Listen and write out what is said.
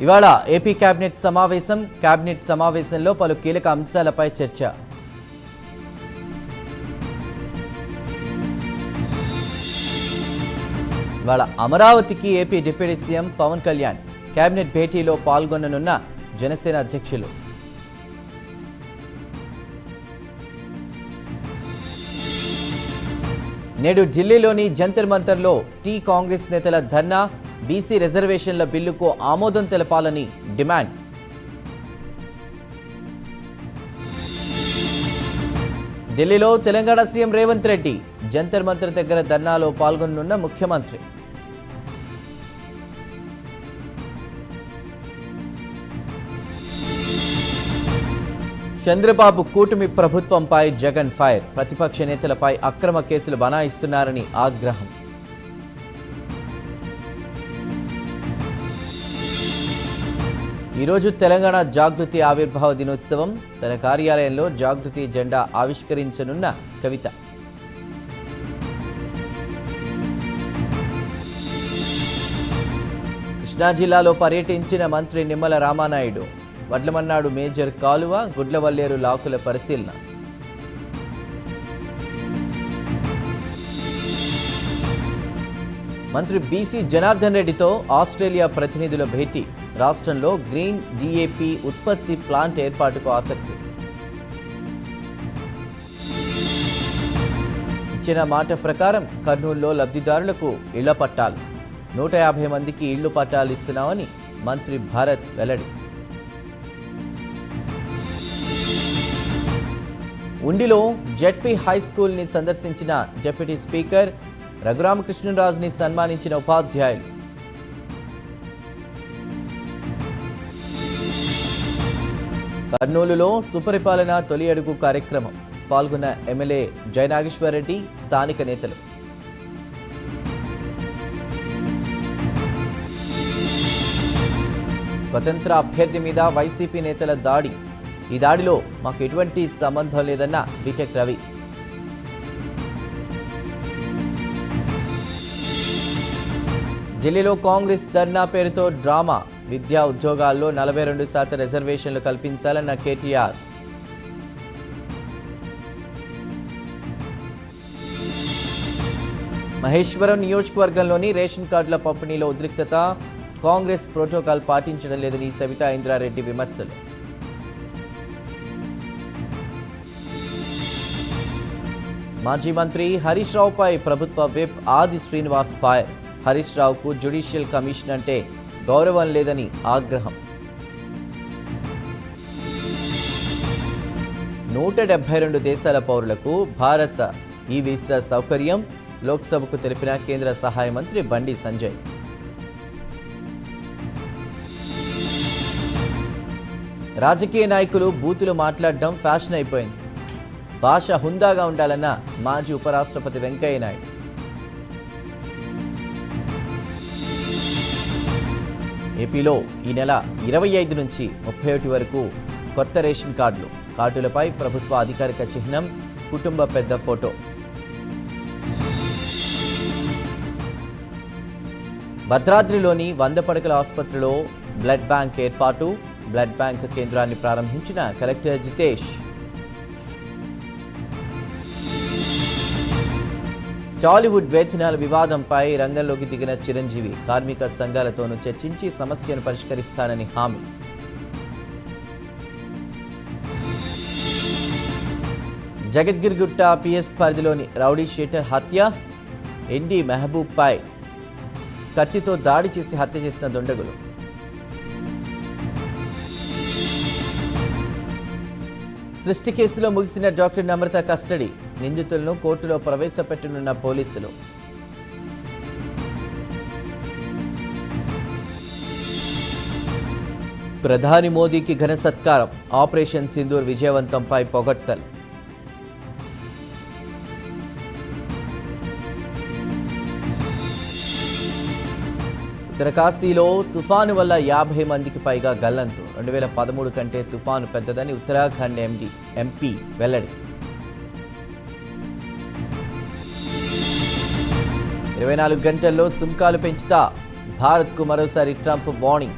ఇవాళ AP cabinet సమావేశంలో పలు కీలక అంశాలపై చర్చ. ఇవాళ అమరావతికి AP deputy CM Pawan Kalyan cabinet భేటీలో పాల్గొననున్న జనసేన అధ్యక్షులు. నేడు ఢిల్లీలోని జంతర్ మంతర్లో కాంగ్రెస్ నేతల ధర్నా, బీసీ రిజర్వేషన్ల బిల్లుకు ఆమోదం తెలపాలని డిమాండ్. ఢిల్లీలో తెలంగాణ సీఎం రేవంత్ రెడ్డి జంతర్ మంతర్ దగ్గర ధర్నాలో పాల్గొననున్న ముఖ్యమంత్రి. చంద్రబాబు కూటమి ప్రభుత్వంపై జగన్ ఫైర్, ప్రతిపక్ష నేతలపై అక్రమ కేసులు బనాయిస్తున్నారని ఆగ్రహం. ఈరోజు తెలంగాణ జాగృతి ఆవిర్భావ దినోత్సవం. తన కార్యాలయంలో జాగృతి జెండా ఆవిష్కరించనున్న కవిత. కృష్ణా జిల్లాలో పర్యటించిన మంత్రి నిమ్మల రామానాయుడు. వడ్లమన్నాడు మేజర్ కాలువ, గుడ్లవల్లేరు లాకుల పరిశీలన. మంత్రి బీసీ జనార్దన్ రెడ్డితో ఆస్ట్రేలియా ప్రతినిధుల భేటీ. రాష్ట్రంలో గ్రీన్ డిఏపి ఉత్పత్తి ప్లాంట్ ఏర్పాటుకు ఆసక్తి. ఇచ్చిన మాట ప్రకారం కర్నూలులో లబ్ధిదారులకు ఇళ్ల పట్టాలు. 150 మందికి ఇళ్లు పట్టాలు ఇస్తున్నామని మంత్రి భారత్ వెల్లడి. ఉండిలో జెడ్పీ హై స్కూల్ని సందర్శించిన డిప్యూటీ స్పీకర్. రఘురామకృష్ణరాజుని సన్మానించిన ఉపాధ్యాయులు. కర్నూలులో సుపరిపాలన తొలి అడుగు కార్యక్రమం. పాల్గొన్న ఎమ్మెల్యే జయనాగేశ్వరరెడ్డి, స్థానిక నేతలు. స్వతంత్ర అభ్యర్థి మీద వైసీపీ నేతల దాడి. ఈ దాడిలో మాకు ఎటువంటి సంబంధం లేదన్న బీటెక్ రవి. ఢిల్లీలో కాంగ్రెస్ ధర్నా పేరుతో డ్రామా. విద్యా ఉద్యోగాల్లో 42% రిజర్వేషన్లు కల్పించాలన్న కేటీఆర్. మహేశ్వరం నియోజకవర్గంలోని రేషన్ కార్డుల పంపిణీలో ఉద్రిక్తత. కాంగ్రెస్ ప్రోటోకాల్ పాటించడం లేదని సవితా ఇంద్రారెడ్డి విమర్శలు. మాజీ మంత్రి హరీష్ రావుపై ప్రభుత్వ విప్ ఆది శ్రీనివాస్ ఫైర్. హరీష్ రావుకు జ్యుడిషియల్ కమిషన్ అంటే గౌరవం లేదని ఆగ్రహం. 172 దేశాల పౌరులకు భారత్ ఈ వీసా సౌకర్యం. లోక్సభకు తెలిపిన కేంద్ర సహాయ మంత్రి బండి సంజయ్. రాజకీయ నాయకులు బూతులు మాట్లాడడం ఫ్యాషన్ అయిపోయింది. భాష హుందాగా ఉండాలన్న మాజీ ఉపరాష్ట్రపతి వెంకయ్య నాయుడు. ఏపీలో ఈ నెల 25 నుంచి 31 వరకు కొత్త రేషన్ కార్డులు. కార్డులపై ప్రభుత్వ అధికారిక చిహ్నం, కుటుంబ పెద్ద ఫోటో. భద్రాద్రిలోని 100 పడకల ఆసుపత్రిలో బ్లడ్ బ్యాంక్ ఏర్పాటు. బ్లడ్ బ్యాంక్ కేంద్రాన్ని ప్రారంభించిన కలెక్టర్ జితేష్. టాలీవుడ్ వేతనాల వివాదంపై రంగంలోకి దిగిన చిరంజీవి. కార్మిక సంఘాలతోనూ చర్చించి సమస్యను పరిష్కరిస్తానని హామీ. జగద్గిరిగుట్ట పిఎస్ పరిధిలోని రౌడీ షీటర్ హత్య. ఎన్డీ మెహబూబ్పై కత్తితో దాడి చేసి హత్య చేసిన దుండగులు. సృష్టి కేసులో ముగిసిన డాక్టర్ నమ్రత కస్టడీ. నిందితులను కోర్టులో ప్రవేశపెట్టనున్న పోలీసులు. ప్రధాని మోదీకి ఘన సత్కారం. ఆపరేషన్ సింధూర్ విజయవంతంపై పొగడ్తలు. ఉత్తరకాశీలో తుఫాను వల్ల 50 మందికి పైగా గల్లంతు. 2013 కంటే తుఫాను పెద్దదని ఉత్తరాఖండ్ ఎంపీ వెల్లడి. 24 గంటల్లో సుంకాలు పెంచుతా భారత్కు మరోసారి ట్రంప్ వార్నింగ్.